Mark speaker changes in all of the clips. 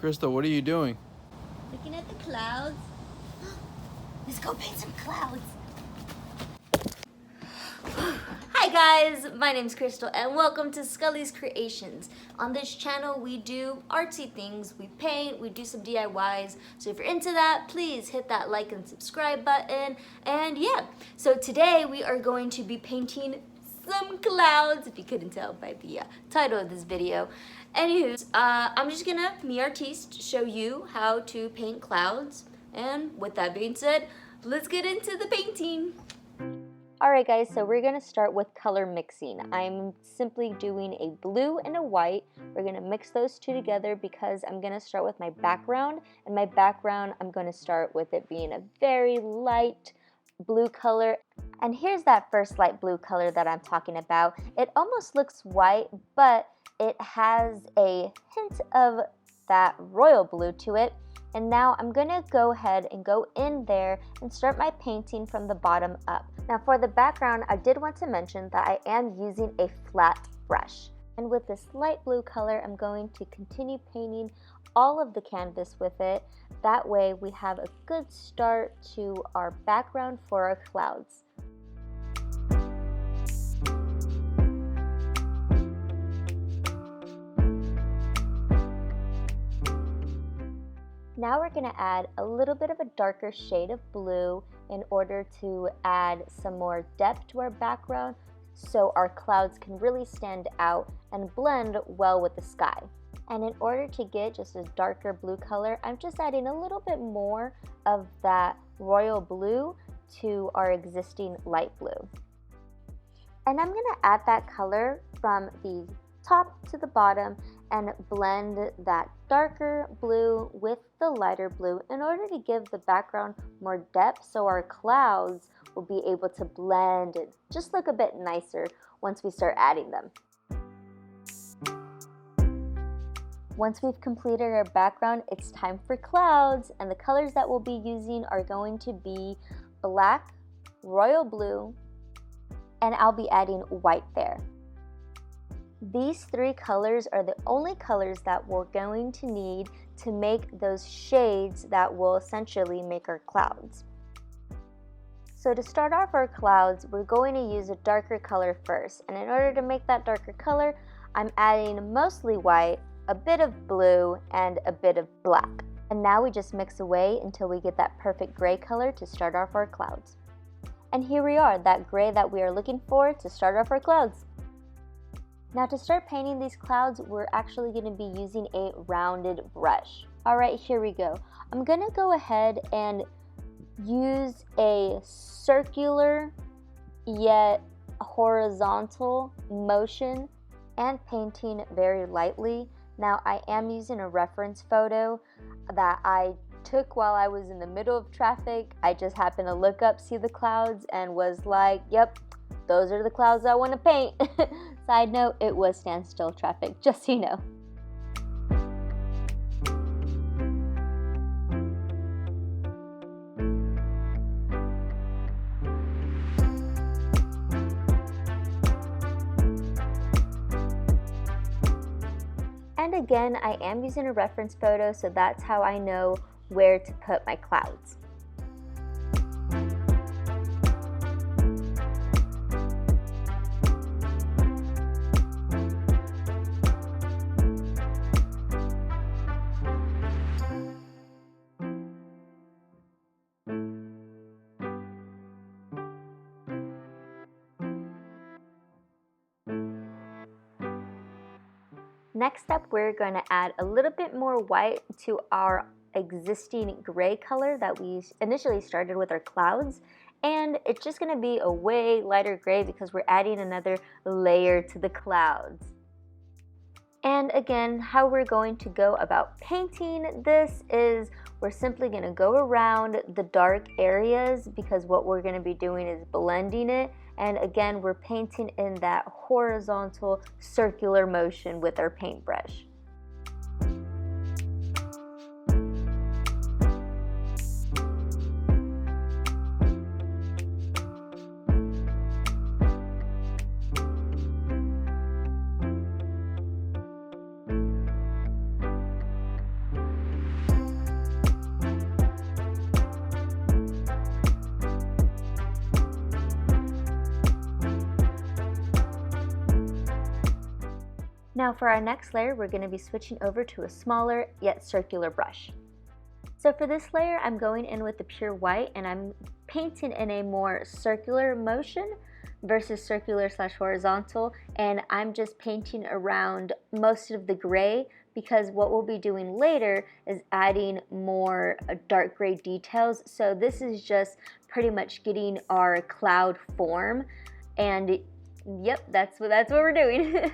Speaker 1: Crystal, what are you doing?
Speaker 2: Looking at the clouds. Let's go paint some clouds. Hi guys, my name's Crystal and welcome to Scully's Creations. On this channel we do artsy things, we paint, we do some DIYs. So if you're into that, please hit that like and subscribe button. And yeah, so today we are going to be painting some clouds, if you couldn't tell by the title of this video. Anywho, I'm just gonna, me artiste, show you how to paint clouds. And with that being said, let's get into the painting. Alright guys, so we're going to start with color mixing. I'm simply doing a blue and a white. We're going to mix those two together because I'm going to start with my background. And my background, I'm going to start with it being a very light blue color. And here's that first light blue color that I'm talking about. It almost looks white, but it has a hint of that royal blue to it. And now I'm going to go ahead and go in there and start my painting from the bottom up. Now for the background, I did want to mention that I am using a flat brush. And with this light blue color, I'm going to continue painting all of the canvas with it. That way we have a good start to our background for our clouds. Now we're going to add a little bit of a darker shade of blue in order to add some more depth to our background so our clouds can really stand out and blend well with the sky. And in order to get just a darker blue color, I'm just adding a little bit more of that royal blue to our existing light blue. And I'm going to add that color from the top to the bottom and blend that darker blue with the lighter blue in order to give the background more depth so our clouds will be able to blend and just look a bit nicer once we start adding them. Once we've completed our background, it's time for clouds, and the colors that we'll be using are going to be black, royal blue, and I'll be adding white there. These three colors are the only colors that we're going to need to make those shades that will essentially make our clouds. So to start off our clouds, we're going to use a darker color first. And in order to make that darker color, I'm adding mostly white, a bit of blue, and a bit of black. And now we just mix away until we get that perfect gray color to start off our clouds. And here we are, that gray that we are looking for to start off our clouds. Now to start painting these clouds, we're actually going to be using a rounded brush. Alright, here we go. I'm going to go ahead and use a circular yet horizontal motion and painting very lightly. Now I am using a reference photo that I took while I was in the middle of traffic. I just happened to look up, see the clouds, and was like, yep, those are the clouds I want to paint. Side note, it was standstill traffic, just so you know. And again, I am using a reference photo, so that's how I know where to put my clouds. Next up, we're going to add a little bit more white to our existing gray color that we initially started with our clouds. And it's just going to be a way lighter gray because we're adding another layer to the clouds. And again, how we're going to go about painting this is we're simply going to go around the dark areas because what we're going to be doing is blending it. And again, we're painting in that horizontal circular motion with our paintbrush. Now for our next layer, we're going to be switching over to a smaller yet circular brush. So for this layer, I'm going in with the pure white and I'm painting in a more circular motion versus circular/horizontal, and I'm just painting around most of the gray because what we'll be doing later is adding more dark gray details. So this is just pretty much getting our cloud form, and yep, that's what we're doing.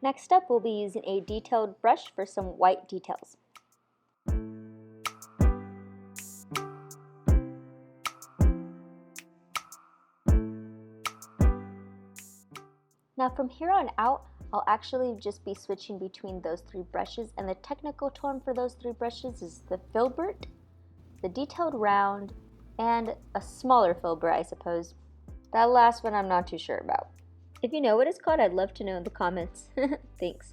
Speaker 2: Next up, we'll be using a detailed brush for some white details. Now from here on out, I'll actually just be switching between those three brushes, and the technical term for those three brushes is the filbert, the detailed round, and a smaller filbert, I suppose. That last one I'm not too sure about. If you know what it's called, I'd love to know in the comments. Thanks.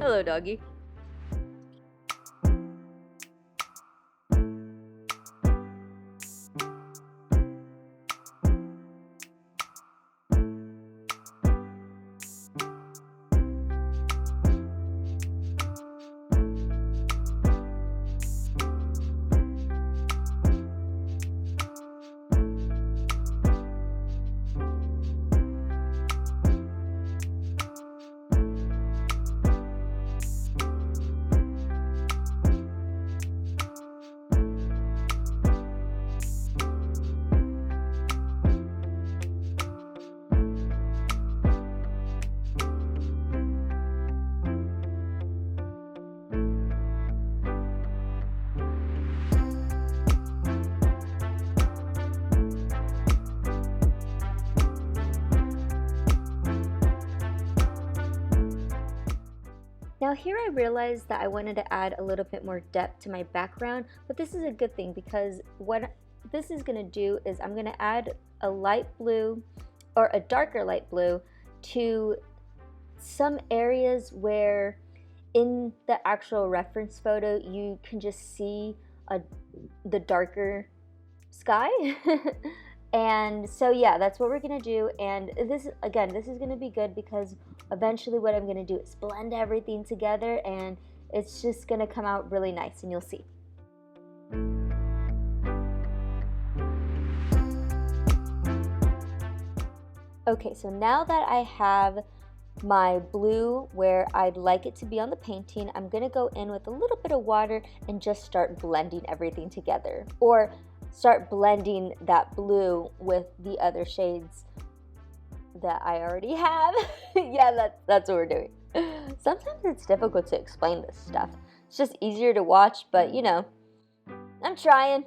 Speaker 2: Hello, doggy. Now here I realized that I wanted to add a little bit more depth to my background, but this is a good thing because what this is going to do is I'm going to add a light blue or a darker light blue to some areas where in the actual reference photo you can just see the darker sky. And so yeah, that's what we're gonna do. And this is gonna be good because eventually what I'm gonna do is blend everything together, and it's just gonna come out really nice, and you'll see. Okay, so now that I have my blue where I'd like it to be on the painting, I'm gonna go in with a little bit of water and just start blending everything together, or start blending that blue with the other shades that I already have. Yeah, that's what we're doing. Sometimes it's difficult to explain this stuff. It's just easier to watch, but you know, I'm trying.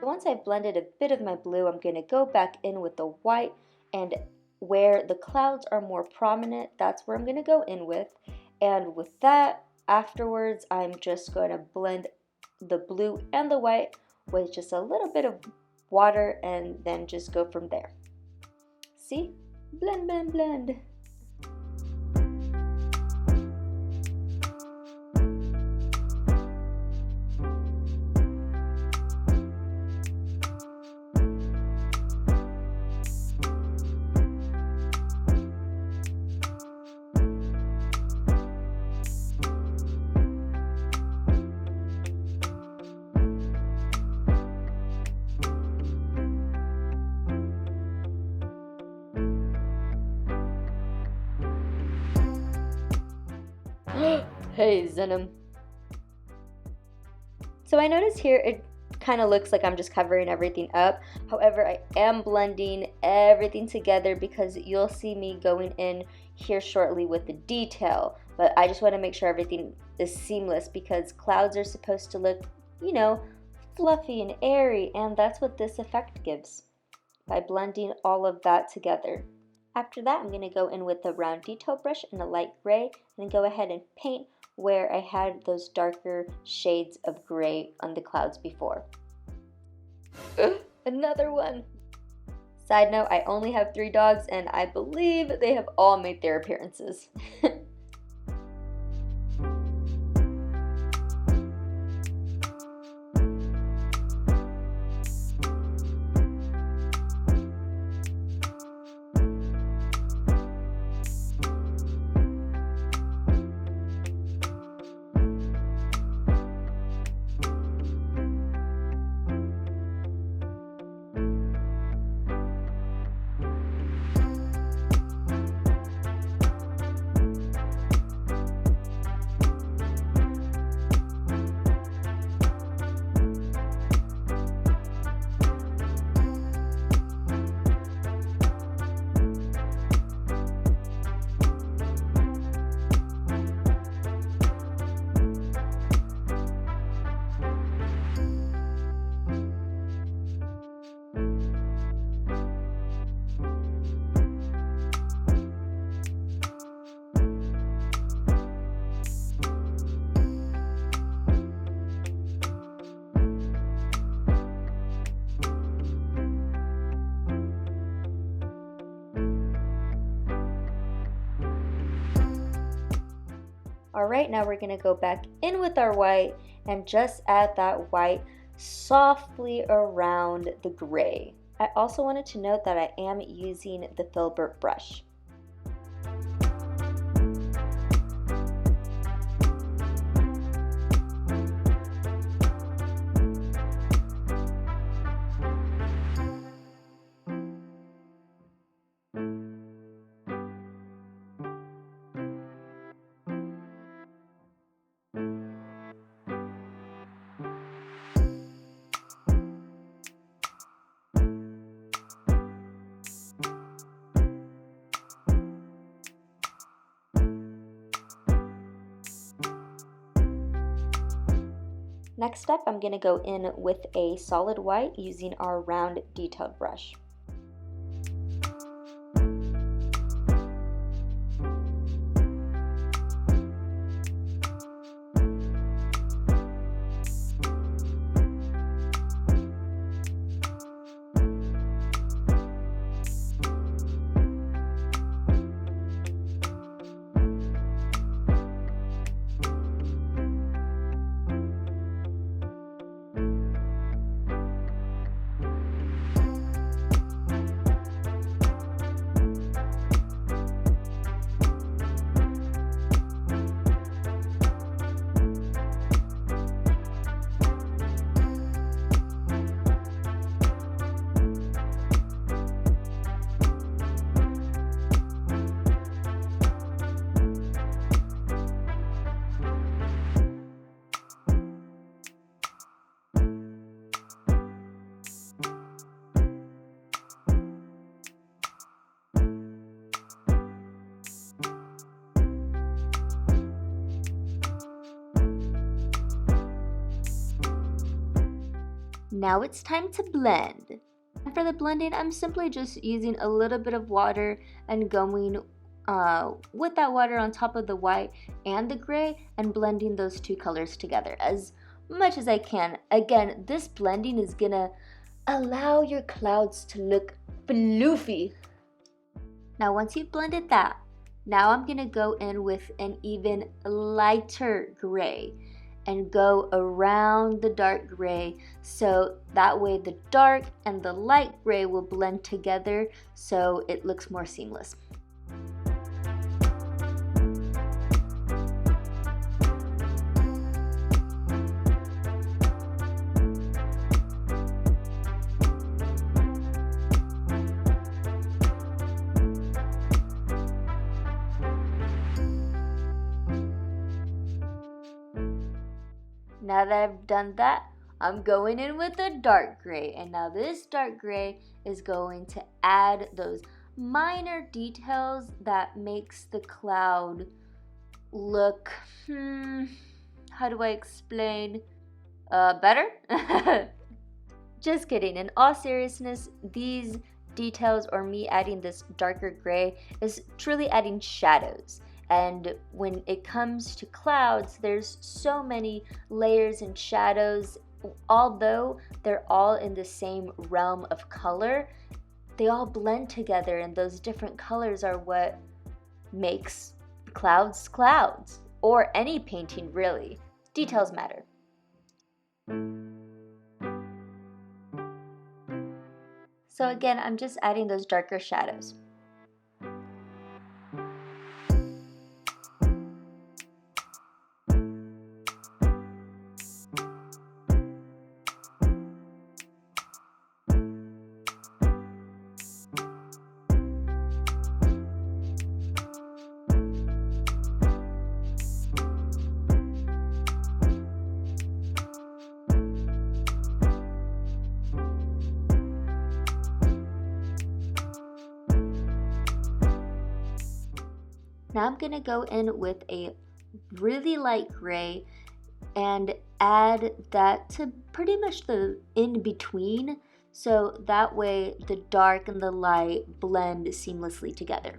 Speaker 2: Once I've blended a bit of my blue, I'm going to go back in with the white, and where the clouds are more prominent, that's where I'm going to go in with. And with that, afterwards, I'm just going to blend the blue and the white with just a little bit of water, and then just go from there. See? Blend, blend, blend. Hey, Zenom. So I notice here it kind of looks like I'm just covering everything up. However, I am blending everything together because you'll see me going in here shortly with the detail. But I just want to make sure everything is seamless because clouds are supposed to look, you know, fluffy and airy, and that's what this effect gives by blending all of that together. After that, I'm going to go in with a round detail brush and a light gray, and go ahead and paint where I had those darker shades of gray on the clouds before. Another one! Side note, I only have 3 dogs, and I believe they have all made their appearances. Alright, now we're going to go back in with our white and just add that white softly around the gray. I also wanted to note that I am using the filbert brush. Next up, I'm going to go in with a solid white using our round detailed brush. Now it's time to blend. And for the blending, I'm simply just using a little bit of water and going with that water on top of the white and the gray and blending those two colors together as much as I can. Again, this blending is gonna allow your clouds to look floofy. Now once you've blended that, now I'm gonna go in with an even lighter gray and go around the dark gray, so that way the dark and the light gray will blend together so it looks more seamless. Now that I've done that, I'm going in with the dark gray, and now this dark gray is going to add those minor details that makes the cloud look, how do I explain, better? Just kidding. In all seriousness, these details, or me adding this darker gray, is truly adding shadows. And when it comes to clouds, there's so many layers and shadows. Although they're all in the same realm of color, they all blend together, and those different colors are what makes clouds clouds, or any painting really. Details matter. So again, I'm just adding those darker shadows. Now I'm gonna go in with a really light gray and add that to pretty much the in-between, so that way the dark and the light blend seamlessly together.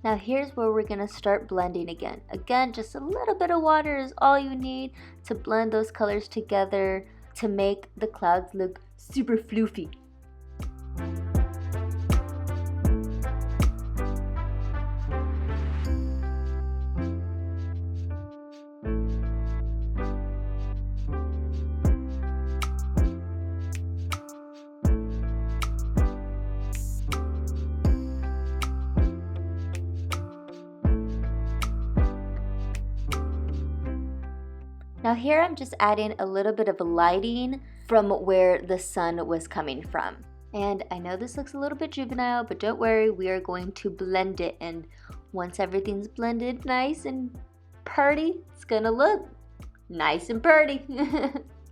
Speaker 2: Now here's where we're gonna start blending again. Again, just a little bit of water is all you need to blend those colors together to make the clouds look super floofy. Now here I'm just adding a little bit of lighting from where the sun was coming from. And I know this looks a little bit juvenile, but don't worry, we are going to blend it. And once everything's blended nice and purty, it's gonna look nice and purty.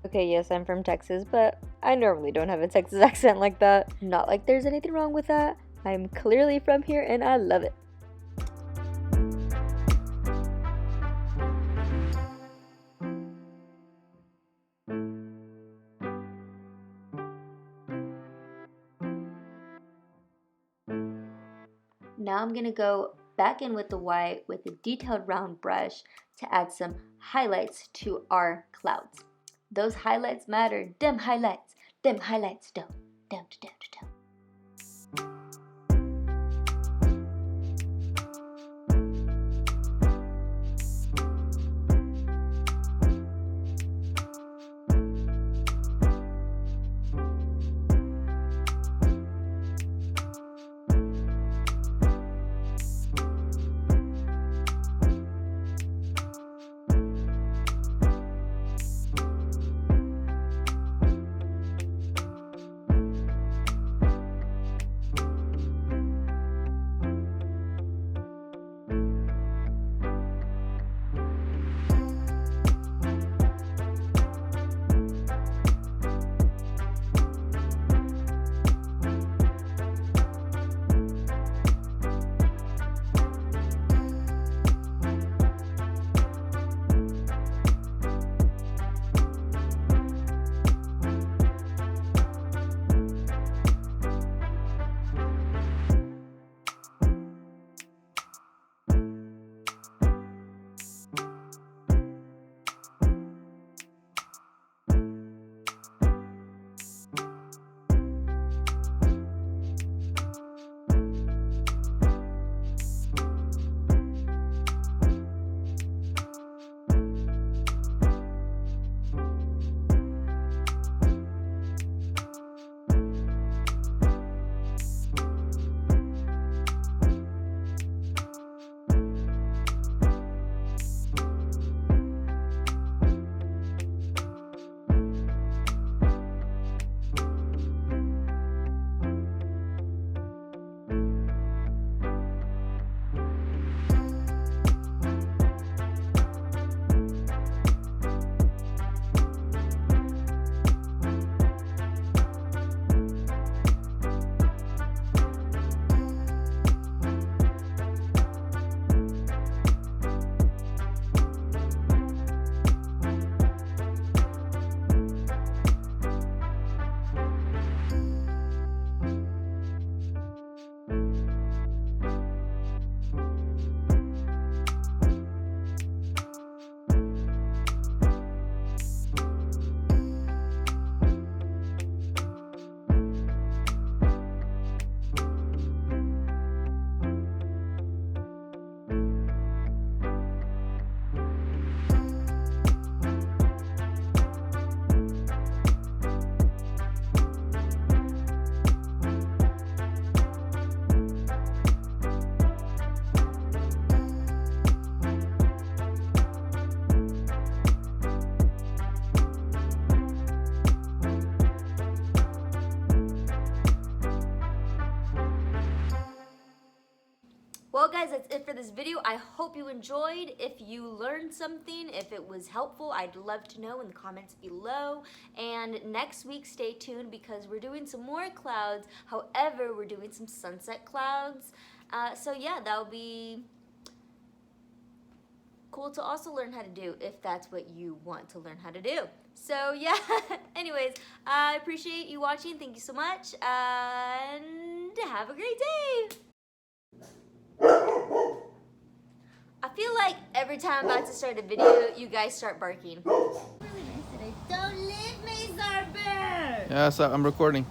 Speaker 2: Okay, yes, I'm from Texas, but I normally don't have a Texas accent like that. Not like there's anything wrong with that, I'm clearly from here and I love it. Now I'm going to go back in with the white with a detailed round brush to add some highlights to our clouds. Those highlights matter. Them highlights don't. Don't. Well guys, that's it for this video. I hope you enjoyed. If you learned something, if it was helpful, I'd love to know in the comments below. And next week, stay tuned because we're doing some more clouds. However, we're doing some sunset clouds. So yeah, that'll be cool to also learn how to do if that's what you want to learn how to do. So yeah, anyways, I appreciate you watching. Thank you so much and have a great day. I feel like every time I'm about to start a video, you guys start barking.
Speaker 1: Really nice today. Don't leave me, Zarber!
Speaker 3: Yeah, so I'm recording.